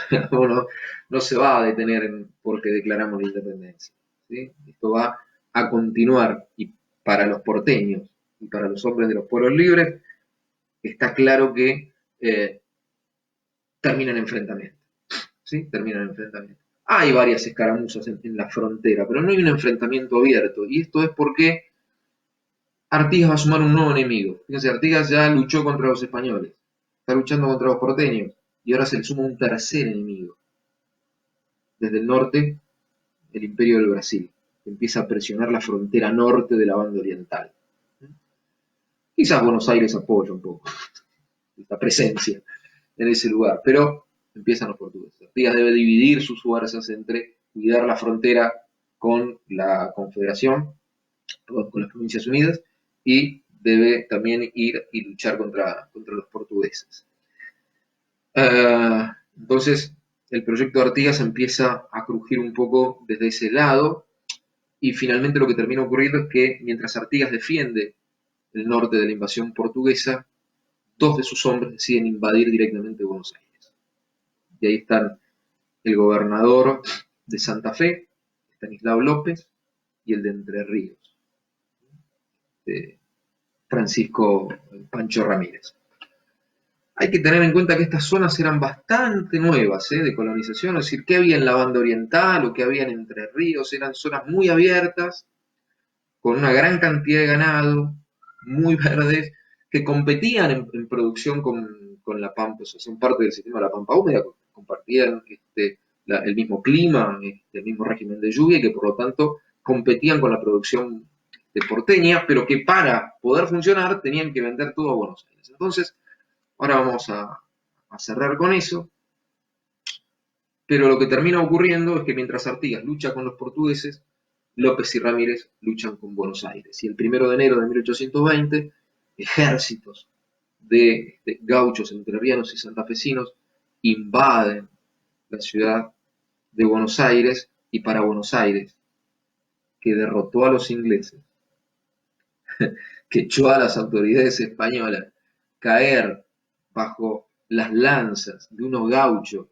A: no se va a detener porque declaramos la independencia. ¿Sí? Esto va a continuar y para los porteños y para los hombres de los pueblos libres está claro que termina en enfrentamiento. ¿Sí? Termina en enfrentamiento. Hay varias escaramuzas en la frontera, pero no hay un enfrentamiento abierto. Y esto es porque Artigas va a sumar un nuevo enemigo. Fíjense, Artigas ya luchó contra los españoles, está luchando contra los porteños, y ahora se le suma un tercer enemigo. Desde el norte, el Imperio del Brasil, que empieza a presionar la frontera norte de la banda oriental. Quizás Buenos Aires apoya un poco esta presencia en ese lugar, pero empiezan los portugueses. Artigas debe dividir sus fuerzas entre cuidar la frontera con la Confederación, con las Provincias Unidas, y debe también ir y luchar contra los portugueses. Entonces, el proyecto de Artigas empieza a crujir un poco desde ese lado, y finalmente lo que termina ocurriendo es que mientras Artigas defiende el norte de la invasión portuguesa, dos de sus hombres deciden invadir directamente Buenos Aires. Y ahí están el gobernador de Santa Fe, Estanislao López, y el de Entre Ríos, Francisco Pancho Ramírez. Hay que tener en cuenta que estas zonas eran bastante nuevas de colonización, es decir, qué había en la banda oriental o qué había en Entre Ríos, eran zonas muy abiertas, con una gran cantidad de ganado, muy verdes, que competían en producción con la pampa, o sea, son parte del sistema de la pampa húmeda, compartían el mismo clima, el mismo régimen de lluvia, y que por lo tanto competían con la producción de porteña, pero que para poder funcionar tenían que vender todo a Buenos Aires. Entonces, ahora vamos a cerrar con eso, pero lo que termina ocurriendo es que mientras Artigas lucha con los portugueses, López y Ramírez luchan con Buenos Aires. Y el 1 de enero de 1820, ejércitos de gauchos entrerrianos y santafesinos invaden la ciudad de Buenos Aires, y para Buenos Aires, que derrotó a los ingleses, que echó a las autoridades españolas, caer bajo las lanzas de unos gauchos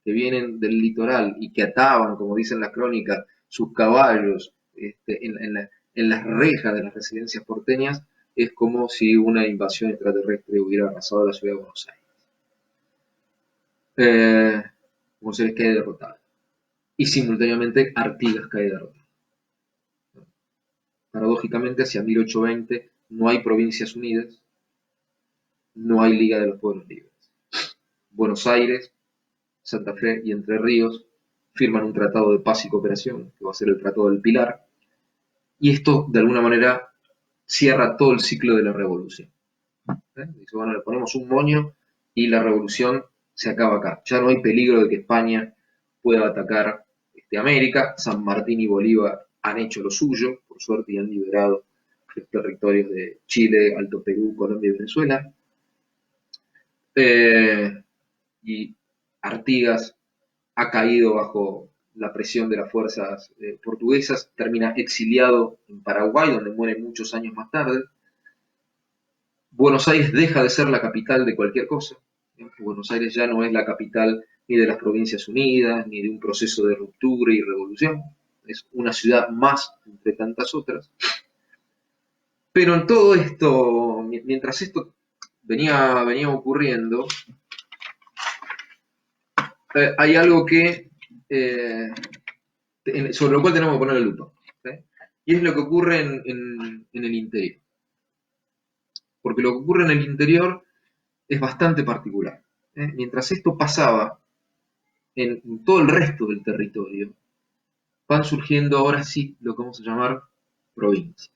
A: que vienen del litoral y que ataban, como dicen las crónicas, sus caballos en las rejas de las residencias porteñas, es como si una invasión extraterrestre hubiera arrasado la ciudad de Buenos Aires. Buenos Aires cae derrotada. Y simultáneamente Artigas cae derrotado. Paradójicamente, hacia 1820 no hay Provincias Unidas, no hay Liga de los Pueblos Libres. Buenos Aires, Santa Fe y Entre Ríos firman un tratado de paz y cooperación, que va a ser el Tratado del Pilar, y esto de alguna manera cierra todo el ciclo de la revolución. Dice, bueno, le ponemos un moño y la revolución se acaba acá. Ya no hay peligro de que España pueda atacar América. San Martín y Bolívar han hecho lo suyo, por suerte, y han liberado los territorios de Chile, Alto Perú, Colombia y Venezuela. Y Artigas ha caído bajo la presión de las fuerzas portuguesas, termina exiliado en Paraguay, donde muere muchos años más tarde. Buenos Aires deja de ser la capital de cualquier cosa. Buenos Aires ya no es la capital ni de las Provincias Unidas, ni de un proceso de ruptura y revolución. Es una ciudad más entre tantas otras. Pero en todo esto, mientras esto venía ocurriendo, hay algo que sobre lo cual tenemos que poner el lupa. ¿Sí? Y es lo que ocurre en el interior. Porque lo que ocurre en el interior es bastante particular. Mientras esto pasaba en todo el resto del territorio, van surgiendo ahora sí lo que vamos a llamar provincias.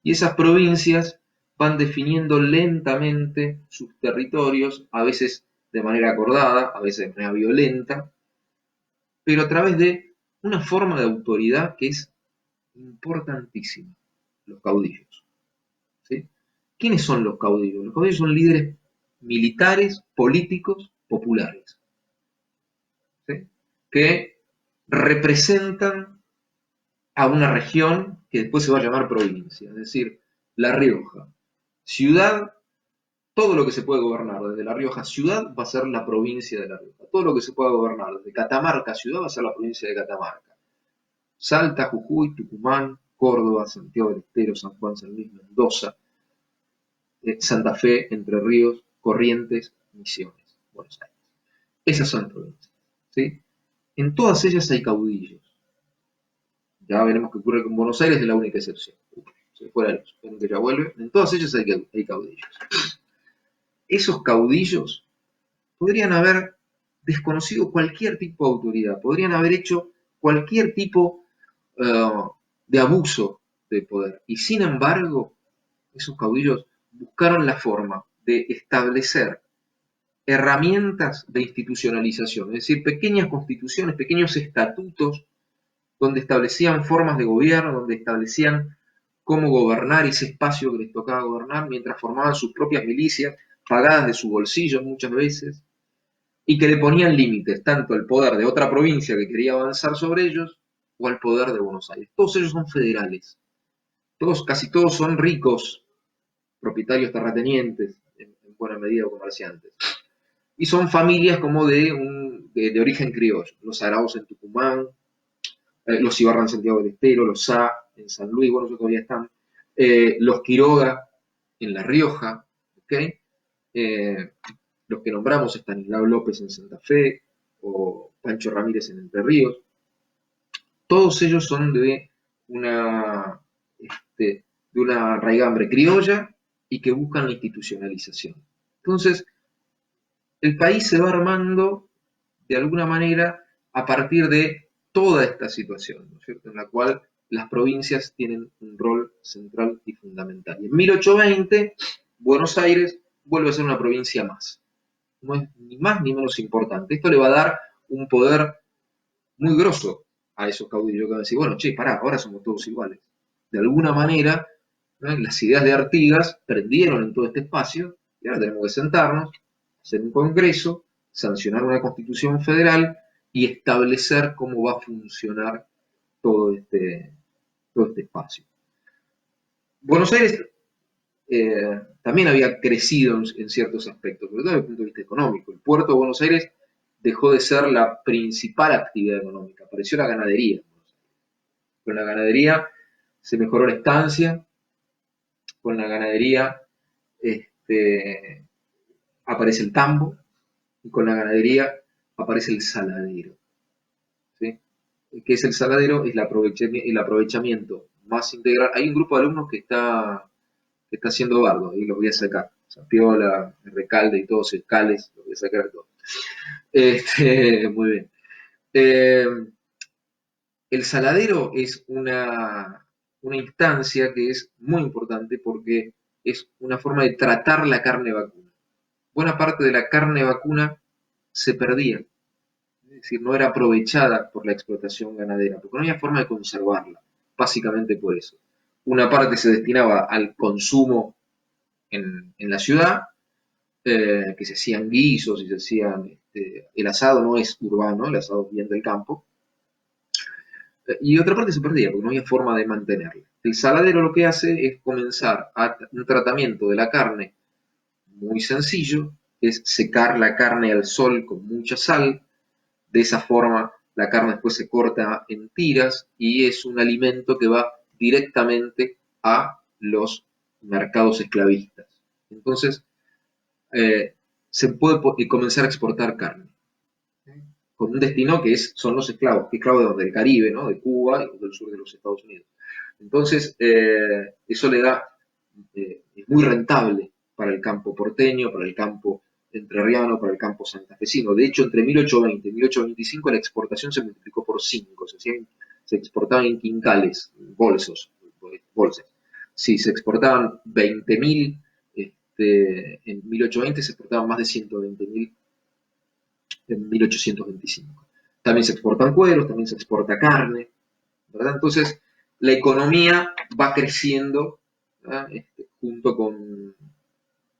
A: Y esas provincias van definiendo lentamente sus territorios, a veces de manera acordada, a veces de manera violenta, pero a través de una forma de autoridad que es importantísima, los caudillos. ¿Sí? ¿Quiénes son los caudillos? Los caudillos son líderes militares, políticos, populares, ¿sí? Que representan a una región que después se va a llamar provincia, es decir, La Rioja, ciudad, todo lo que se puede gobernar desde La Rioja ciudad va a ser la provincia de La Rioja, todo lo que se pueda gobernar desde Catamarca ciudad va a ser la provincia de Catamarca, Salta, Jujuy, Tucumán, Córdoba, Santiago del Estero, San Juan, San Luis, Mendoza, Santa Fe, Entre Ríos, Corrientes, Misiones, Buenos Aires. Esas son provincias, ¿sí? En todas ellas hay caudillos. Ya veremos qué ocurre con Buenos Aires, es la única excepción. Se fue la luz, ven que ya vuelve. En todas ellas hay caudillos. Esos caudillos podrían haber desconocido cualquier tipo de autoridad, podrían haber hecho cualquier tipo de abuso de poder. Y sin embargo, esos caudillos buscaron la forma de establecer herramientas de institucionalización, es decir, pequeñas constituciones, pequeños estatutos donde establecían formas de gobierno, donde establecían cómo gobernar ese espacio que les tocaba gobernar, mientras formaban sus propias milicias, pagadas de su bolsillo muchas veces, y que le ponían límites tanto al poder de otra provincia que quería avanzar sobre ellos, o al poder de Buenos Aires. Todos ellos son federales, casi todos son ricos, propietarios terratenientes, en buena medida comerciantes. Y son familias como de origen criollo, los Arauz en Tucumán, los Ibarra en Santiago del Estero, los Sá en San Luis, bueno, ellos todavía están, los Quiroga en La Rioja, ¿ok? Los que nombramos, Estanislao López en Santa Fe, o Pancho Ramírez en Entre Ríos, todos ellos son de una raigambre criolla y que buscan la institucionalización. Entonces, el país se va armando de alguna manera a partir de toda esta situación, ¿no es cierto?, en la cual las provincias tienen un rol central y fundamental. Y en 1820, Buenos Aires vuelve a ser una provincia más. No es ni más ni menos importante. Esto le va a dar un poder muy grosso a esos caudillos que van a decir, bueno, che, pará, ahora somos todos iguales. De alguna manera, ¿no?, las ideas de Artigas prendieron en todo este espacio y ahora tenemos que sentarnos, hacer un congreso, sancionar una constitución federal y establecer cómo va a funcionar todo este espacio. Buenos Aires también había crecido en ciertos aspectos, sobre todo desde el punto de vista económico. El puerto de Buenos Aires dejó de ser la principal actividad económica, apareció la ganadería. Con la ganadería se mejoró la estancia, con la ganadería aparece el tambo y con la ganadería aparece el saladero. ¿Sí? ¿Qué es el saladero? Es el aprovechamiento más integral. Hay un grupo de alumnos que está haciendo bardo y los voy a sacar. Zapiola, Recalde y todos, Escales, los voy a sacar a todos. Muy bien. El saladero es una instancia que es muy importante porque es una forma de tratar la carne vacuna. Buena parte de la carne vacuna se perdía, es decir, no era aprovechada por la explotación ganadera, porque no había forma de conservarla, básicamente por eso. Una parte se destinaba al consumo en la ciudad, que se hacían guisos y se hacían, el asado no es urbano, el asado es bien del campo, y otra parte se perdía porque no había forma de mantenerla. El saladero lo que hace es comenzar un tratamiento de la carne muy sencillo, es secar la carne al sol con mucha sal, de esa forma la carne después se corta en tiras y es un alimento que va directamente a los mercados esclavistas. Entonces, se puede comenzar a exportar carne con un destino que son los esclavos. ¿Esclavos del Caribe, ¿no?, de Cuba y del sur de los Estados Unidos? Entonces, eso le da, es muy rentable para el campo porteño, para el campo entrerriano, para el campo santafesino. De hecho, entre 1820 y 1825 la exportación se multiplicó por 5, se hacían se exportaban en quintales, bolsas. Si se exportaban 20.000, en 1820 se exportaban más de 120.000 en 1825. También se exportan cueros, también se exporta carne, ¿verdad? Entonces, la economía va creciendo, junto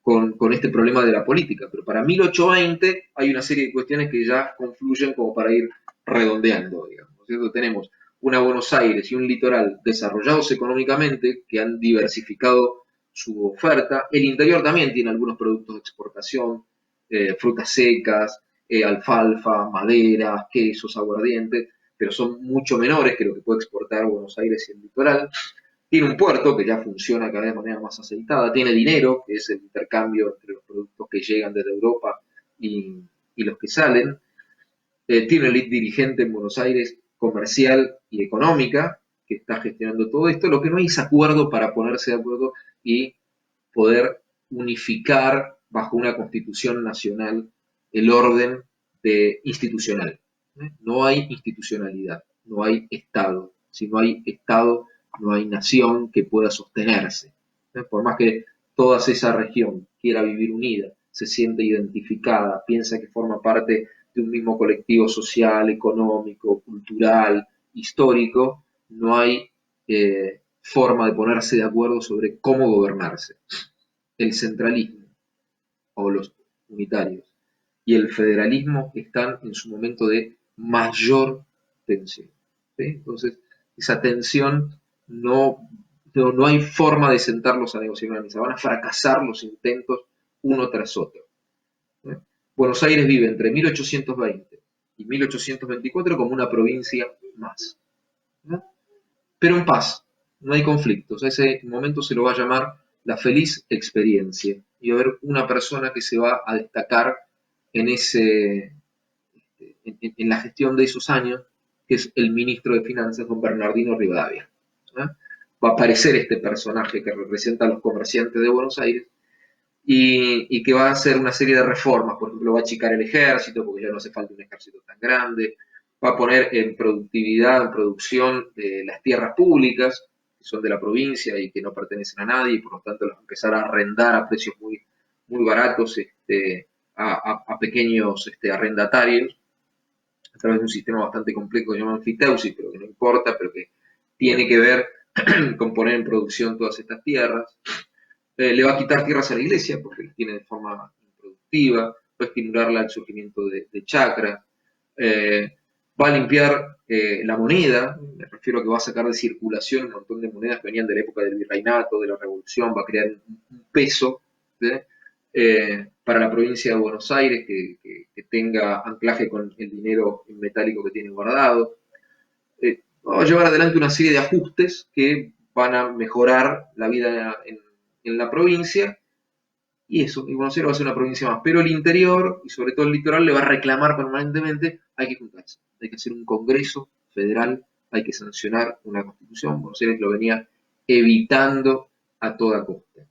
A: con este problema de la política. Pero para 1820 hay una serie de cuestiones que ya confluyen como para ir redondeando, digamos, ¿cierto? Tenemos una Buenos Aires y un litoral desarrollados económicamente que han diversificado su oferta. El interior también tiene algunos productos de exportación, frutas secas, alfalfa, maderas, quesos, aguardientes, pero son mucho menores que lo que puede exportar Buenos Aires y el litoral. Tiene un puerto que ya funciona cada vez de manera más aceitada, tiene dinero, que es el intercambio entre los productos que llegan desde Europa y los que salen, tiene el dirigente en Buenos Aires comercial y económica que está gestionando todo esto. Lo que no hay es acuerdo para ponerse de acuerdo y poder unificar bajo una constitución nacional el orden institucional. No hay institucionalidad, no hay Estado. Si no hay Estado, no hay nación que pueda sostenerse. Por más que toda esa región quiera vivir unida, se siente identificada, piensa que forma parte de un mismo colectivo social, económico, cultural, histórico, no hay forma de ponerse de acuerdo sobre cómo gobernarse. El centralismo o los unitarios y el federalismo están en su momento de mayor tensión. ¿Sí? Entonces, esa tensión no hay forma de sentarlos a negociar una mesa. Van a fracasar los intentos uno tras otro. ¿Sí? Buenos Aires vive entre 1820 y 1824 como una provincia más. ¿No? Pero en paz, no hay conflictos. A ese momento se lo va a llamar la feliz experiencia. Y va a haber una persona que se va a destacar en, en la gestión de esos años, que es el ministro de Finanzas, don Bernardino Rivadavia. Va a aparecer este personaje que representa a los comerciantes de Buenos Aires y que va a hacer una serie de reformas. Por ejemplo, va a achicar el ejército, porque ya no hace falta un ejército tan grande. Va a poner en productividad, en producción, las tierras públicas, que son de la provincia y que no pertenecen a nadie, y por lo tanto las va a empezar a arrendar a precios muy, muy baratos a pequeños arrendatarios, a través de un sistema bastante complejo que se llama anfiteusis, pero que no importa, pero que tiene que ver con poner en producción todas estas tierras. Le va a quitar tierras a la iglesia, porque las tiene de forma improductiva, va a estimularla al surgimiento de chacras, va a limpiar la moneda, me refiero a que va a sacar de circulación un montón de monedas que venían de la época del virreinato, de la revolución, va a crear un peso para la provincia de Buenos Aires que tenga anclaje con el dinero en metálico que tiene guardado. Va a llevar adelante una serie de ajustes que van a mejorar la vida en la provincia, y eso, y Buenos Aires va a ser una provincia más, pero el interior, y sobre todo el litoral, le va a reclamar permanentemente, hay que juntarse, hay que hacer un congreso federal, hay que sancionar una constitución. Buenos Aires lo venía evitando a toda costa.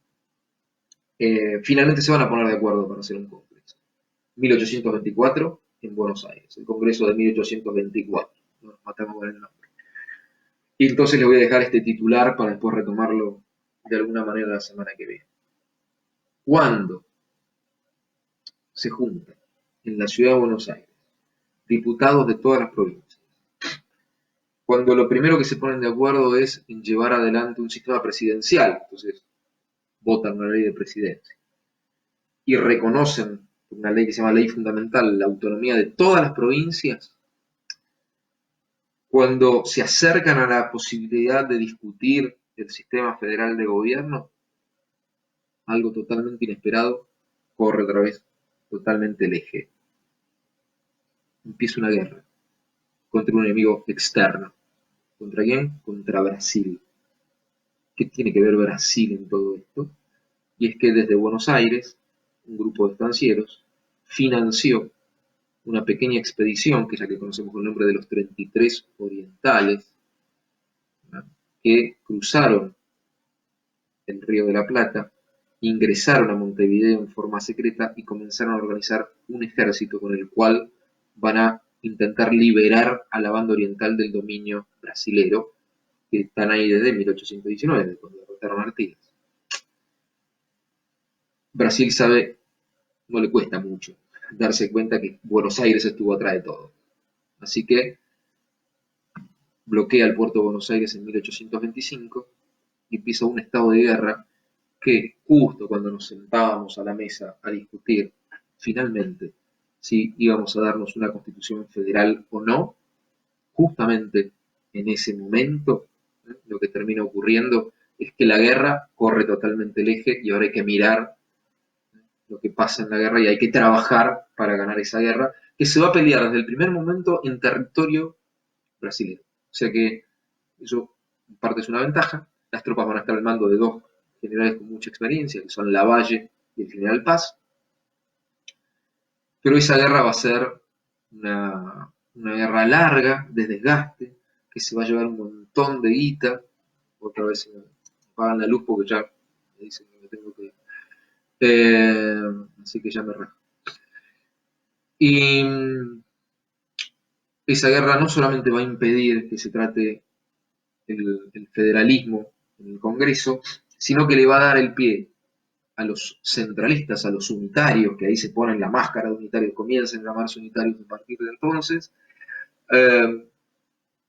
A: Finalmente se van a poner de acuerdo para hacer un congreso. 1824 en Buenos Aires, el congreso de 1824, nos matamos con el nombre. Y entonces les voy a dejar este titular para después retomarlo de alguna manera la semana que viene. Cuando se juntan en la ciudad de Buenos Aires diputados de todas las provincias, cuando lo primero que se ponen de acuerdo es en llevar adelante un sistema presidencial, entonces votan una ley de presidencia y reconocen una ley que se llama Ley Fundamental, la autonomía de todas las provincias, cuando se acercan a la posibilidad de discutir el sistema federal de gobierno, algo totalmente inesperado corre otra vez totalmente el eje. Empieza una guerra contra un enemigo externo. ¿Contra quién? Contra Brasil. ¿Qué tiene que ver Brasil en todo esto? Y es que desde Buenos Aires, un grupo de estancieros financió una pequeña expedición, que es la que conocemos con el nombre de los 33 Orientales, ¿no?, que cruzaron el Río de la Plata, ingresaron a Montevideo en forma secreta y comenzaron a organizar un ejército con el cual van a intentar liberar a la banda oriental del dominio brasilero, que están ahí desde 1819, cuando derrotaron a Artigas. Brasil sabe, no le cuesta mucho darse cuenta que Buenos Aires estuvo atrás de todo. Así que bloquea el puerto de Buenos Aires en 1825 y empieza un estado de guerra que justo cuando nos sentábamos a la mesa a discutir finalmente si íbamos a darnos una constitución federal o no, justamente en ese momento lo que termina ocurriendo es que la guerra corre totalmente el eje y ahora hay que mirar lo que pasa en la guerra y hay que trabajar para ganar esa guerra, que se va a pelear desde el primer momento en territorio brasileño. O sea que eso en parte es una ventaja. Las tropas van a estar al mando de dos generales con mucha experiencia, que son Lavalle y el general Paz. Pero esa guerra va a ser una guerra larga, de desgaste, que se va a llevar un montón de guita. Otra vez se me apagan la luz porque ya me dicen que me tengo que ir. Así que ya me rajo. Y esa guerra no solamente va a impedir que se trate el federalismo en el Congreso, sino que le va a dar el pie a los centralistas, a los unitarios, que ahí se ponen la máscara de unitarios, comienzan a llamarse unitarios a partir de entonces, eh,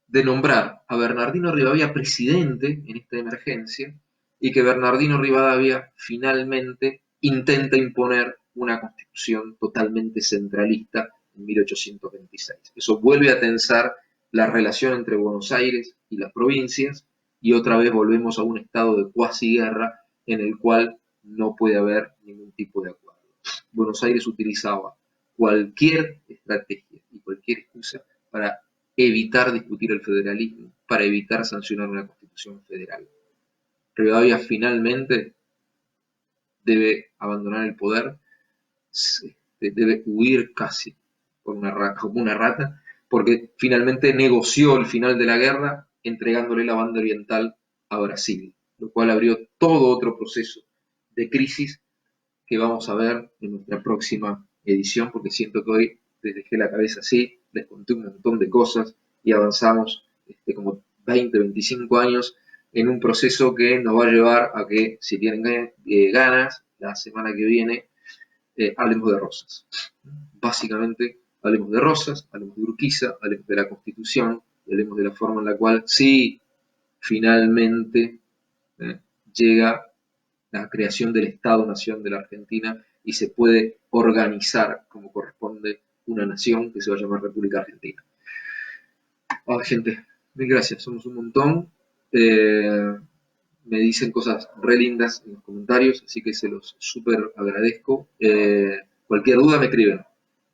A: de nombrar a Bernardino Rivadavia presidente en esta emergencia y que Bernardino Rivadavia finalmente intenta imponer una constitución totalmente centralista en 1826. Eso vuelve a tensar la relación entre Buenos Aires y las provincias y otra vez volvemos a un estado de cuasi guerra en el cual no puede haber ningún tipo de acuerdo. Buenos Aires utilizaba cualquier estrategia y cualquier excusa para evitar discutir el federalismo, para evitar sancionar una constitución federal. Rivadavia finalmente debe abandonar el poder, debe huir casi como una rata, porque finalmente negoció el final de la guerra entregándole la banda oriental a Brasil, lo cual abrió todo otro proceso de crisis que vamos a ver en nuestra próxima edición, porque siento que hoy les dejé la cabeza así, les conté un montón de cosas y avanzamos como 20, 25 años en un proceso que nos va a llevar a que, si tienen ganas, la semana que viene hablemos de Rosas. Básicamente, hablemos de Rosas, hablemos de Urquiza, hablemos de la Constitución, hablemos de la forma en la cual, sí, finalmente llega la creación del Estado-Nación de la Argentina y se puede organizar como corresponde una nación que se va a llamar República Argentina. Gente, mil gracias, somos un montón. Me dicen cosas re lindas en los comentarios, así que se los súper agradezco. Cualquier duda me escriben.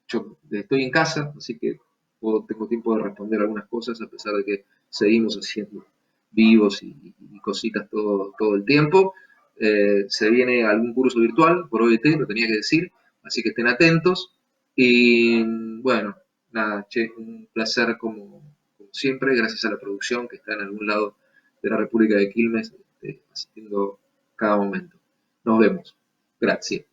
A: Yo estoy en casa, así que tengo tiempo de responder algunas cosas, a pesar de que seguimos haciendo vivos y cositas todo el tiempo. Se viene algún curso virtual por OET, lo tenía que decir, así que estén atentos. Y bueno, nada, che, un placer como siempre, gracias a la producción que está en algún lado de la República de Quilmes, asistiendo cada momento. Nos vemos. Gracias.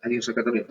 A: Adiós acá también.